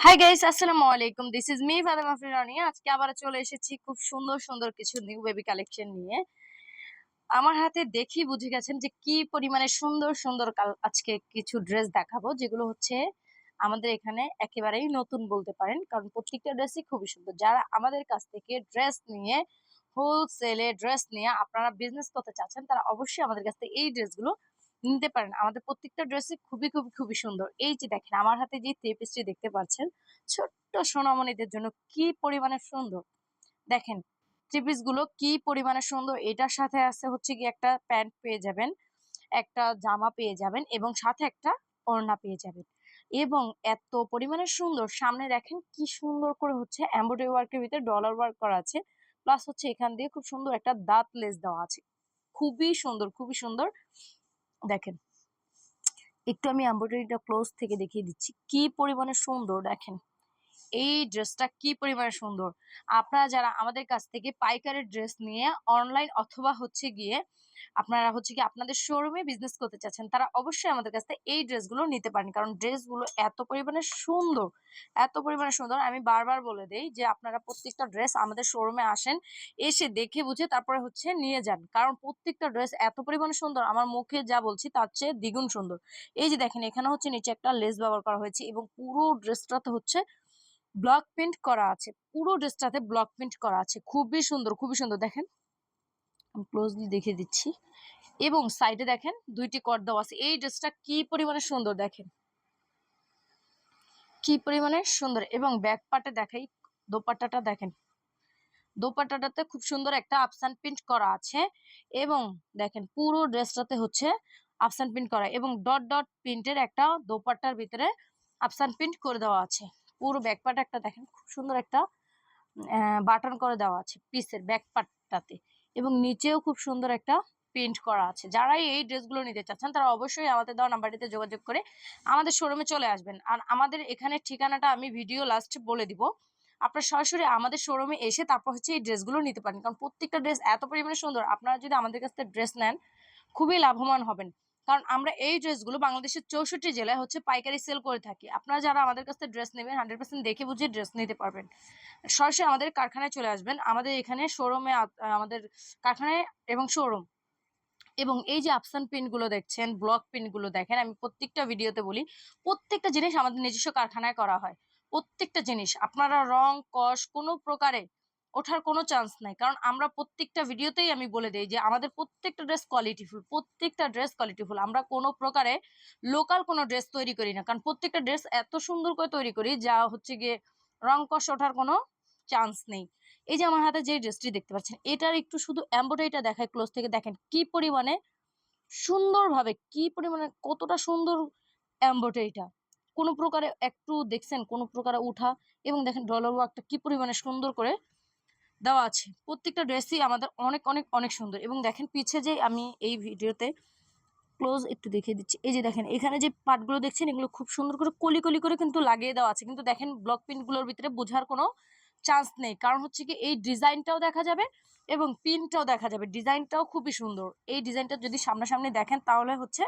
High guys, আসসালামু আলাইকুম। This is me Fatema Firani. আজকে আবার চলে এসেছি খুব সুন্দর সুন্দর কিছু নিউ বেবি কালেকশন নিয়ে। আমার হাতে দেখি বুঝে গেছেন যে কি পরিমাণে সুন্দর সুন্দর আজকে কিছু ড্রেস দেখাবো, যেগুলো হচ্ছে আমাদের এখানে একেবারেই নতুন বলতে পারেন, কারণ প্রত্যেকটা ড্রেসই খুবই সুন্দর। যারা আমাদের কাছ থেকে ড্রেস নিয়ে হোলসেলে ড্রেস নিয়ে আপনারা বিজনেস করতে চাচ্ছেন, তারা অবশ্যই আমাদের কাছ থেকে এই ড্রেসগুলো নিতে পারেন। আমাদের প্রত্যেকটা ড্রেসই খুবই খুবই খুবই সুন্দর। এই যে দেখেন, আমার হাতে যে থ্রি পিসটি দেখতে পাচ্ছেন, ছোট্ট সোনামণিদের জন্য কি পরিমাণে সুন্দর। দেখেন থ্রি পিস গুলো কি পরিমাণে সুন্দর। এটার সাথে আছে হচ্ছে কি একটা প্যান্ট পেয়ে যাবেন, একটা জামা পেয়ে যাবেন এবং সাথে একটা ওড়না পেয়ে যাবেন। এবং এত পরিমাণে সুন্দর, সামনে দেখেন কি সুন্দর করে হচ্ছে এমব্রয়ডারি ওয়ার্কের ভিতরে ডলার ওয়ার্ক করা আছে। প্লাস হচ্ছে এখান দিয়ে খুব সুন্দর একটা দাঁত লেস দেওয়া আছে। খুবই সুন্দর, খুবই সুন্দর। দেখেন, একটু আমি এমব্রয়ডারিটা ক্লোজ থেকে দেখিয়ে দিচ্ছি কি পরিমাণে সুন্দর। দেখেন এই ড্রেসটা কি পরিমাণে সুন্দর। আপনারা যারা আমাদের কাছ থেকে পাইকারি ড্রেস নিয়ে অনলাইন অথবা হচ্ছে গিয়ে আপনারা হচ্ছে কি আপনাদের শোরুমে বিজনেস করতে চাচ্ছেন, তারা অবশ্যই আমাদের কাছ থেকে এই ড্রেসগুলো নিতে পারেন, কারণ ড্রেসগুলো এত পরিমাণে সুন্দর, এত পরিমাণে সুন্দর। আমি বারবার বলে দেই যে আপনারা প্রত্যেকটা ড্রেস আমাদের শোরুমে আসেন, এসে দেখে বুঝে তারপরে হচ্ছে নিয়ে যান, কারণ প্রত্যেকটা ড্রেস এত পরিমাণে সুন্দর, আমার মুখে যা বলছি তার চেয়ে দ্বিগুণ সুন্দর। এই যে দেখেন, এখানে হচ্ছে নিচে একটা লেস ব্যবহার করা হয়েছে এবং পুরো ড্রেসটাতে হচ্ছে ব্লক প্রিন্ট করা আছে। পুরো ড্রেসটাতে ব্লক প্রিন্ট করা আছে। খুবই সুন্দর, খুবই সুন্দর। দেখেন, আমি ক্লোজলি দেখিয়ে দিচ্ছি। এবং সাইডে দেখেন দুইটি কট দেওয়া আছে। এই ড্রেসটা কি পরিমাণে সুন্দর, দেখেন কি পরিমাণে সুন্দর। এবং ব্যাক পার্টে দেখাই, দোপাট্টাটা দেখেন, দোপাট্টাটাতে খুব সুন্দর একটা আফসান প্রিন্ট করা আছে। এবং দেখেন পুরো ড্রেসটাতে হচ্ছে আফসান প্রিন্ট করা এবং ডট ডট প্রিন্টের একটা দোপাট্টার ভিতরে আফসান প্রিন্ট করে দেওয়া আছে। পুরো ব্যাক পার্ট একটা দেখেন, খুব সুন্দর একটা বাটন করে দেওয়া আছে পিসের ব্যাক পার্টটাতে। এবং নিচেও খুব সুন্দর একটা প্রিন্ট করা আছে। যারাই এই ড্রেসগুলো নিতে চাচ্ছেন, তারা অবশ্যই আমাদের দেওয়া নাম্বারটিতে যোগাযোগ করে আমাদের শোরুমে চলে আসবেন। আর আমাদের এখানে ঠিকানাটা আমি ভিডিও লাস্টে বলে দিব। আপনারা সরাসরি আমাদের শোরুমে এসে তারপর হচ্ছে এই ড্রেসগুলো নিতে পারেন, কারণ প্রত্যেকটা ড্রেস এত পরিমাণে সুন্দর। আপনারা যদি আমাদের কাছ থেকে ড্রেস নেন, খুবই লাভবান হবেন, কারণ আমরা এই ড্রেসগুলো বাংলাদেশের 64 জেলায় হচ্ছে পাইকারি সেল করে থাকি। আপনারা যারা আমাদের কাছ থেকে ড্রেস নেবেন, 100% দেখে বুঝে ড্রেস নিতে পারবেন। সরাসরি আমাদের কারখানায় চলে আসবেন, আমাদের এখানে শোরুমে, আমাদের কারখানায় এবং শোরুম। এবং এই যে আফসান পিন গুলো দেখছেন, ব্লক পিন গুলো দেখেন, আমি প্রত্যেকটা ভিডিওতে বলি প্রত্যেকটা জিনিস আমাদের নিজস্ব কারখানায় করা হয়। প্রত্যেকটা জিনিস আপনারা রং কস কোনো প্রকারে ওঠার কোনো চান্স নাই, কারণ আমরা প্রত্যেকটা ভিডিওতেই আমি বলে দিই যে আমাদের প্রত্যেকটা ড্রেস কোয়ালিটিফুল, প্রত্যেকটা ড্রেস কোয়ালিটিফুল। আমরা কোনো প্রকারে লোকাল কোনো ড্রেস তৈরি করি না, কারণ প্রত্যেকটা ড্রেস এত সুন্দর করে তৈরি করি যা হচ্ছে গিয়ে রং কস ওঠার কোনো চান্স নেই। এই যে আমার হাতে যে ড্রেসটি দেখতে পাচ্ছেন, এটার একটু শুধু এমব্রয়ডারিটা দেখায় ক্লোজ থেকে, দেখেন কি পরিমাণে সুন্দরভাবে, কি পরিমাণে কতটা সুন্দর এমব্রয়ডারিটা। কোনো প্রকারে একটু দেখছেন কোনো প্রকারে উঠা। এবং দেখেন ডলার ওয়ার্কটা কি পরিমাণে সুন্দর করে দেওয়া আছে। প্রত্যেকটা ড্রেসই আমাদের অনেক অনেক অনেক সুন্দর। এবং দেখেন পিছে যে আমি এই ভিডিওতে ক্লোজ একটু দেখিয়ে দিচ্ছি, এই যে দেখেন এখানে যে পার্টগুলো দেখছেন, এগুলো খুব সুন্দর করে কলি কলি করে কিন্তু লাগিয়ে দেওয়া আছে। কিন্তু দেখেন ব্লক প্রিন্টগুলোর ভিতরে বোঝার কোনো চান্স নেই, কারণ হচ্ছে কি এই ডিজাইনটাও দেখা যাবে এবং প্রিন্টটাও দেখা যাবে। ডিজাইনটাও খুবই সুন্দর। এই ডিজাইনটা যদি সামনাসামনি দেখেন তাহলে হচ্ছে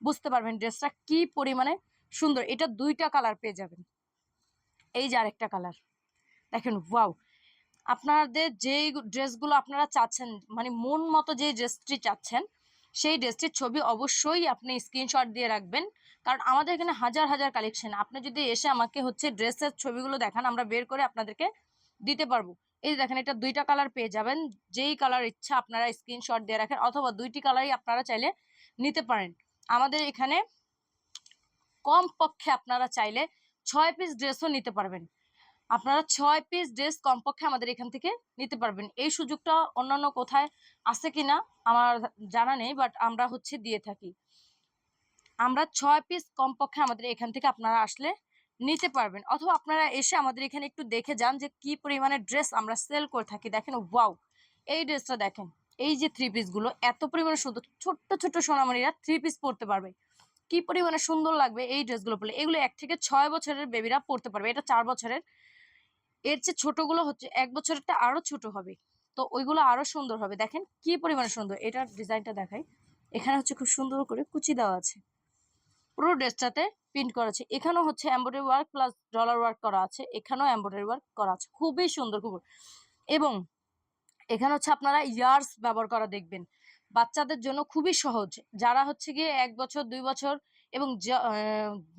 বুঝতে পারবেন ড্রেসটা কি পরিমাণে সুন্দর। এটা দুইটা কালার পেয়ে যাবেন। এই যে আরেকটা কালার দেখেন, ওয়াও। আপনাদের যেই ড্রেসগুলো আপনারা চাচ্ছেন, মানে মন মতো যে ড্রেসটি চাচ্ছেন, সেই ড্রেসটির ছবি অবশ্যই আপনি স্ক্রিনশট দিয়ে রাখবেন, কারণ আমাদের এখানে হাজার হাজার কালেকশন। আপনি যদি এসে আমাকে হচ্ছে ড্রেসের ছবিগুলো দেখান, আমরা বের করে আপনাদেরকে দিতে পারবো। এই যে দেখেন, এটা দুইটা কালার পেয়ে যাবেন। যেই কালার ইচ্ছা আপনারা স্ক্রিনশট দিয়ে রাখেন, অথবা দুইটি কালারই আপনারা চাইলে নিতে পারেন। আমাদের এখানে কম পক্ষে আপনারা চাইলে 6 পিস ড্রেসও নিতে পারবেন। আপনারা 6 পিস ড্রেস কমপক্ষে আমাদের এখান থেকে নিতে পারবেন। এই সুযোগটা অন্যান্য কোথায় আছে কিনা আমার জানা নেই, বাট আমরা হচ্ছে দিয়ে থাকি। আমরা 6 পিস কমপক্ষে আমাদের এখান থেকে আপনারা আসলে নিতে পারবেন, অথবা আপনারা এসে আমাদের এখানে একটু দেখে যান যে কি পরিমাণে ড্রেস আমরা সেল করে থাকি। দেখেন, ওয়াও, এই ড্রেসটা দেখেন। এই যে থ্রি পিস গুলো এত পরিমাণে সুন্দর, ছোট্ট ছোট্ট সোনামণিরা থ্রি পিস পরতে পারবে। কি পরিমাণে সুন্দর লাগবে এই ড্রেসগুলো পরলে। এগুলো 1 থেকে 6 বছরের বেবিরা পরতে পারবে। এটা 4 বছরের। এর চেয়ে ছোটগুলো হচ্ছে 1 বছরেরটা আরো ছোট হবে, তো ওইগুলো আরো সুন্দর হবে। দেখেন কি পরিমাণে সুন্দর। এটার ডিজাইনটা দেখাই, এখানে হচ্ছে খুব সুন্দর করে কুচি দেওয়া আছে। পুরো ড্রেসটাতে প্রিন্ট করা আছে। এখানেও হচ্ছে embroidery work plus dollar work করা আছে, এখানেও এমব্রয়ডারি ওয়ার্ক করা আছে, খুবই সুন্দর খুব। এবং এখানে হচ্ছে আপনারা ইয়ার্স ব্যবহার করা দেখবেন, বাচ্চাদের জন্য খুবই সহজ। যারা হচ্ছে গিয়ে 1 বছর 2 বছর এবং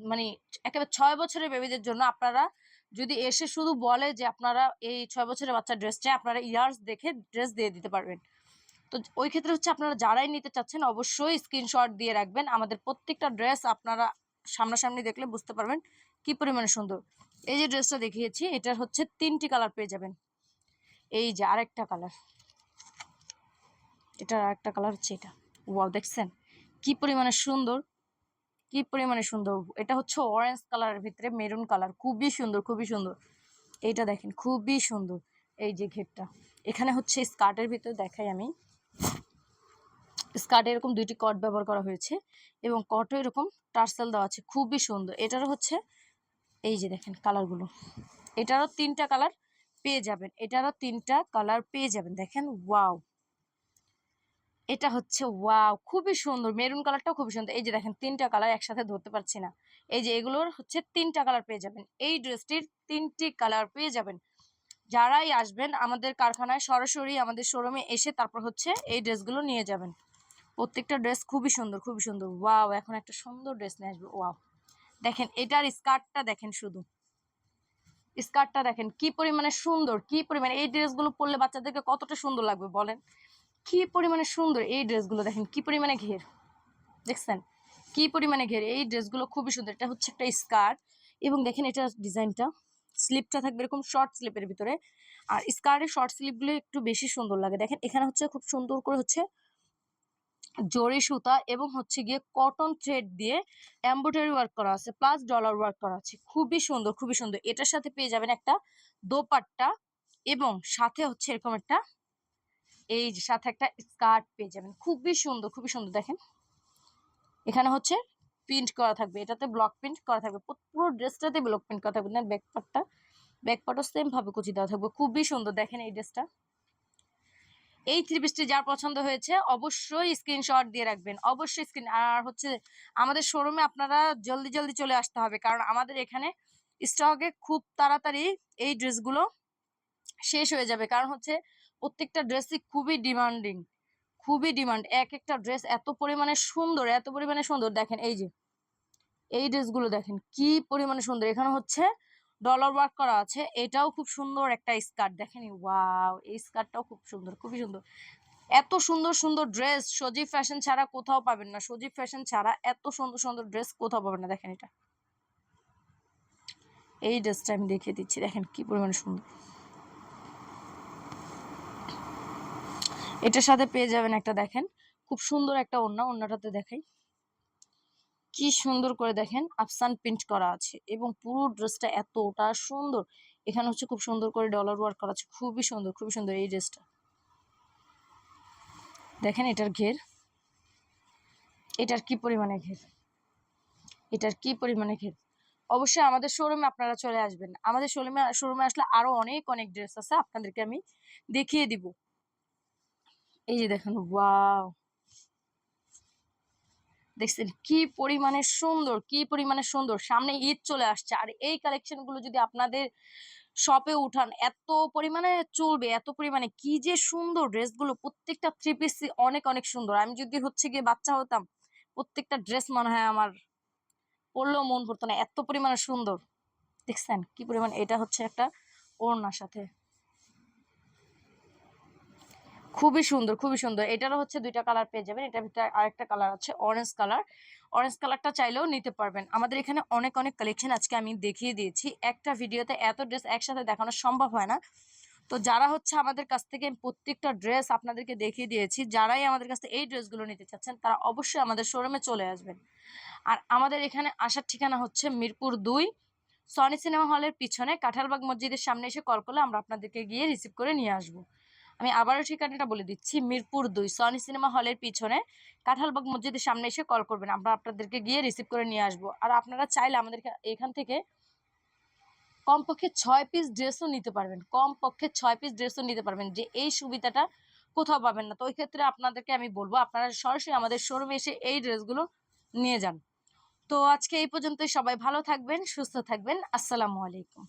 মানে একেবারে 6 বছরের বেবিদের জন্য আপনারা যদি এসে শুধু বলে যে আপনারা এই 6 বছরের বাচ্চা ড্রেস চাই, আপনারা ইয়ার্স দেখে ড্রেস দিয়ে দিতে পারবেন। তো ওই ক্ষেত্রে হচ্ছে আপনারা যারাই নিতে চাচ্ছেন অবশ্যই স্ক্রিনশট দিয়ে রাখবেন। আমাদের প্রত্যেকটা ড্রেস আপনারা সামনাসামনি দেখলে বুঝতে পারবেন কি পরিমাণে সুন্দর। এই যে ড্রেসটা দেখিয়েছি এটার হচ্ছে 3টি কালার পেয়ে যাবেন। এই যে আরেকটা কালার, এটার আরেকটা কালার হচ্ছে এটা। ওয়াও, দেখছেন কি পরিমাণে সুন্দর, কি পরিমাণে সুন্দর। এটা হচ্ছে অরেঞ্জ কালারের ভিতরে মেরুন কালার, খুবই সুন্দর খুবই সুন্দর। এইটা দেখেন খুবই সুন্দর। এই যে ঘেরটা এখানে হচ্ছে স্কার্টের ভিতরে দেখাই আমি, স্কার্টে এরকম 2টি কট ব্যবহার করা হয়েছে এবং কটও এরকম টার্সেল দেওয়া আছে, খুবই সুন্দর। এটারও হচ্ছে এই যে দেখেন কালারগুলো, এটারও 3টা কালার পেয়ে যাবেন, এটারও 3টা কালার পেয়ে যাবেন। দেখেন ওয়াও, এটা হচ্ছে ওয়াও খুবই সুন্দর, মেরুন কালারটাও খুবই সুন্দর। এই যে দেখেন 3টা কালার একসাথে ধরতে পারছি না। এই যে এগুলোর হচ্ছে 3টা কালার পেয়ে যাবেন, এই ড্রেসটির 3টি কালার পেয়ে যাবেন। যারাই আসবেন আমাদের কারখানায় সরাসরি আমাদের শোরুমে এসে তারপর হচ্ছে এই ড্রেসগুলো নিয়ে যাবেন। প্রত্যেকটা ড্রেস খুবই সুন্দর খুবই সুন্দর। ওয়াও, এখন একটা সুন্দর ড্রেস নিয়ে আসবে। ওয়াও, দেখেন এটার স্কার্টটা দেখেন, শুধু স্কার্টটা দেখেন কি পরিমাণে সুন্দর, কি পরিমাণে এই ড্রেসগুলো পরলে বাচ্চাদেরকে কতটা সুন্দর লাগবে বলেন, কি পরিমাণে সুন্দর এই ড্রেসগুলো। দেখেন কি পরিমাণে ঘের, দেখছেন কি পরিমাণে ঘের, এই ড্রেসগুলো খুবই সুন্দর। এটা হচ্ছে একটা স্কার্ট এবং দেখেন এটা ডিজাইনটা, স্লিপটা থাকবে এরকম শর্ট স্লিপের ভিতরে। আর স্কার্টের শর্ট স্লিপগুলো একটু বেশি সুন্দর লাগে। দেখেন এখানে হচ্ছে খুব সুন্দর করে হচ্ছে জরি সুতা এবং হচ্ছে গিয়ে কটন থ্রেড দিয়ে এমব্রয়ডারি ওয়ার্ক করা আছে প্লাস ডলার ওয়ার্ক করা আছে, খুবই সুন্দর খুবই সুন্দর। এটার সাথে পেয়ে যাবেন একটা দোপাট্টা এবং সাথে হচ্ছে এরকম একটা, এই যে সাথে একটা স্কার্ট পেয়ে যাবেন, খুবই সুন্দর খুবই সুন্দর। দেখেন এখানে হচ্ছে প্রিন্ট করা থাকবে, এটাতে ব্লক প্রিন্ট করা থাকবে, পুরো ড্রেসটাতে ব্লক প্রিন্ট করা থাকবে না। ব্যাকপার্টও সেম ভাবে কুচি দেওয়া থাকবে, খুবই সুন্দর। দেখেন এই ড্রেসটা, এই 3 পিসটি যার পছন্দ হয়েছে অবশ্যই স্ক্রিনশট দিয়ে রাখবেন, অবশ্যই স্ক্রিন। আর হচ্ছে আমাদের শোরুমে আপনারা জলদি জলদি চলে আসতে হবে, কারণ আমাদের এখানে স্টকে খুব তাড়াতাড়ি এই ড্রেসগুলো শেষ হয়ে যাবে। কারণ হচ্ছে প্রত্যেকটা ড্রেসই খুবই ডিমান্ডিং, খুবই ডিমান্ড। এক একটা ড্রেস এত পরিমাণে সুন্দর, এত পরিমাণে সুন্দর। দেখেন এই যে এই ড্রেসগুলো দেখেন কি পরিমাণে সুন্দর। এখানে হচ্ছে ডলার ওয়ার্ক করা আছে, এটাও খুব সুন্দর একটা স্কার্ট। দেখেন ওয়াও, এই স্কার্টটাও খুব সুন্দর খুবই সুন্দর। এত সুন্দর সুন্দর ড্রেস সজীব ফ্যাশন ছাড়া কোথাও পাবেন না, সজীব ফ্যাশন ছাড়া এত সুন্দর সুন্দর ড্রেস কোথাও পাবেন না। দেখেন এটা, এই ড্রেসটা আমি দেখিয়ে দিচ্ছি, দেখেন কি পরিমাণে সুন্দর। এটার সাথে পেয়ে যাবেন একটা, দেখেন খুব সুন্দর একটা ওড়না, ওড়নাটাতে দেখাই কি সুন্দর করে দেখেন আফসান প্রিন্ট করা আছে এবং পুরো ড্রেসটা এতটা সুন্দর। এখানে হচ্ছে খুব সুন্দর করে ডলার ওয়ার্ক করা আছে, খুবই সুন্দর খুবই সুন্দর এই ড্রেসটা। দেখেন এটার ঘের, এটার কি পরিমাণে ঘের, এটার কি পরিমাণে ঘের। অবশ্যই আমাদের শোরুমে আপনারা চলে আসবেন, আমাদের শোরুমে আসলে আরো অনেক অনেক ড্রেস আছে, আপনাদেরকে আমি দেখিয়ে দিব। এই যে দেখেন ওয়াও, দেখছেন কি পরিমাণে সুন্দর, কি পরিমাণে সুন্দর। সামনে ঈদ চলে আসছে, আর এই কালেকশন গুলো যদি আপনাদের শপে উঠান এত পরিমাণে চলবে, এত পরিমাণে কি যে সুন্দর ড্রেসগুলো। প্রত্যেকটা 3 পিস অনেক অনেক সুন্দর। আমি যদি হচ্ছে গিয়ে বাচ্চা হতাম প্রত্যেকটা ড্রেস মনে হয় আমার পরলেও মন পড়তো না, এত পরিমাণে সুন্দর। দেখছেন কি পরিমাণ, এটা হচ্ছে একটা ওড়নার সাথে, খুবই সুন্দর খুবই সুন্দর। এটারও হচ্ছে 2টা কালার পেয়ে যাবেন, এটার ভিতরে আরেকটা কালার আছে অরেঞ্জ কালার, অরেঞ্জ কালারটা চাইলেও নিতে পারবেন। আমাদের এখানে অনেক অনেক কালেকশন আজকে আমি দেখিয়ে দিয়েছি, একটা ভিডিওতে এত ড্রেস একসাথে দেখানো সম্ভব হয় না। তো যারা হচ্ছে আমাদের কাছ থেকে প্রত্যেকটা ড্রেস আপনাদেরকে দেখিয়ে দিয়েছি, যারাই আমাদের কাছ থেকে এই ড্রেসগুলো নিতে চাচ্ছেন তারা অবশ্যই আমাদের শোরুমে চলে আসবেন। আর আমাদের এখানে আসার ঠিকানা হচ্ছে মিরপুর 2 সনি সিনেমা হলের পিছনে কাঁঠালবাগ মসজিদের সামনে এসে কল করলে আমরা আপনাদেরকে গিয়ে রিসিভ করে নিয়ে আসবো। আমি আবারও ঠিকানাটা বলে দিচ্ছি, মিরপুর 2 সনি সিনেমা হলের পিছনে কাঁঠালবাগ মসজিদের সামনে এসে কল করবেন, আমরা আপনাদেরকে গিয়ে রিসিভ করে নিয়ে আসবো। আর আপনারা চাইলে আমাদের এখান থেকে কমপক্ষে 6 পিস ড্রেসও নিতে পারবেন, কমপক্ষে 6 পিস ড্রেসও নিতে পারবেন, যে এই সুবিধাটা কোথাও পাবেন না। তো ওই ক্ষেত্রে আপনাদেরকে আমি বলবো আপনারা সরাসরি আমাদের শোরুমে এসে এই ড্রেসগুলো নিয়ে যান। তো আজকে এই পর্যন্তই, সবাই ভালো থাকবেন, সুস্থ থাকবেন। আসসালামু আলাইকুম।